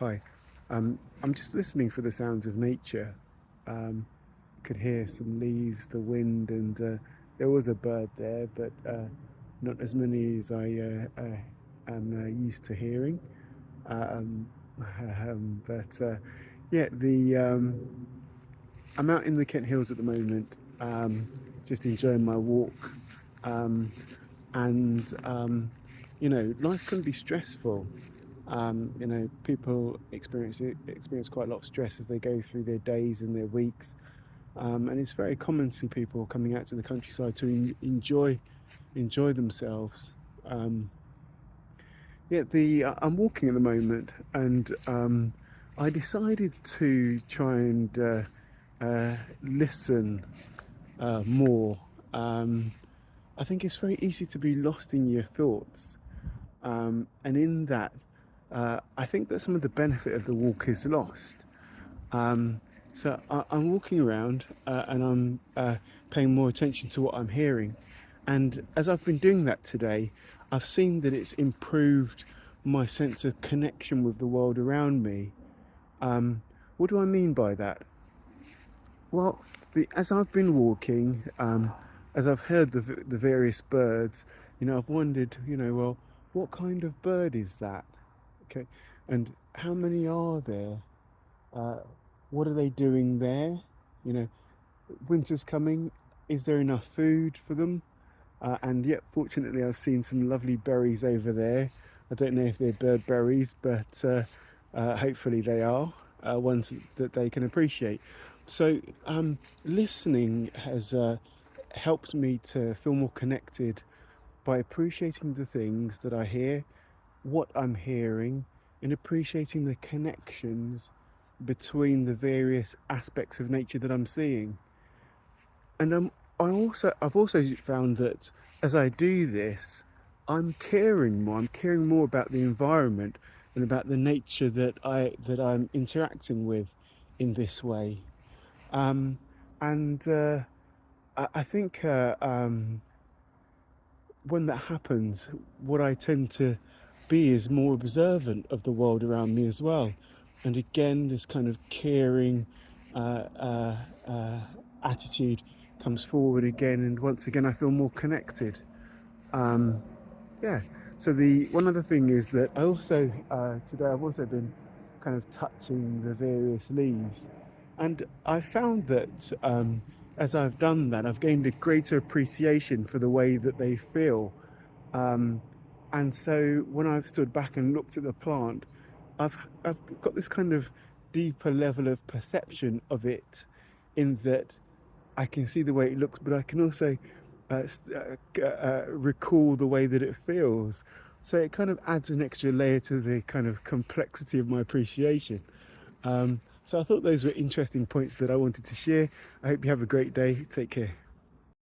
Hi. I'm just listening for the sounds of nature. Could hear some leaves, the wind, and there was a bird there, but not as many as I am used to hearing. Um, but yeah, the I'm out in the Kent Hills at the moment, just enjoying my walk. Um, and life can be stressful. People experience quite a lot of stress as they go through their days and their weeks, and it's very common to see people coming out to the countryside to enjoy themselves. Um, yeah, the I'm walking at the moment, and I decided to try and listen more. Um, I think it's very easy to be lost in your thoughts. And in that, I think that some of the benefit of the walk is lost. Um, I'm walking around and I'm paying more attention to what I'm hearing. And as I've been doing that today, I've seen that it's improved my sense of connection with the world around me. Um, what do I mean by that? Well, as I've been walking, as I've heard the various birds, I've wondered, well, what kind of bird is that? Okay, and how many are there? Uh, what are they doing there? You know, Winter's coming. Is there enough food for them? And yet, fortunately, I've seen some lovely berries over there. I don't know if they're bird berries, but hopefully they are ones that they can appreciate. So, listening has helped me to feel more connected by appreciating the things that I hear, what I'm hearing, and appreciating the connections between the various aspects of nature that I'm seeing. And I've also found that as I do this, I'm caring more. I'm caring more about the environment and about the nature that I'm interacting with in this way. Um, and I think when that happens, what I tend to be is more observant of the world around me as well. And again, this kind of caring uh, uh, uh, attitude comes forward again, and once again, I feel more connected. Um, yeah. So the one other thing is that I also today I've also been kind of touching the various leaves, and I found that as I've done that, I've gained a greater appreciation for the way that they feel. Um, and so when I've stood back and looked at the plant, I've got this kind of deeper level of perception of it, in that I can see the way it looks, but I can also recall the way that it feels. So it kind of adds an extra layer to the kind of complexity of my appreciation. So I thought those were interesting points that I wanted to share. I hope you have a great day. Take care.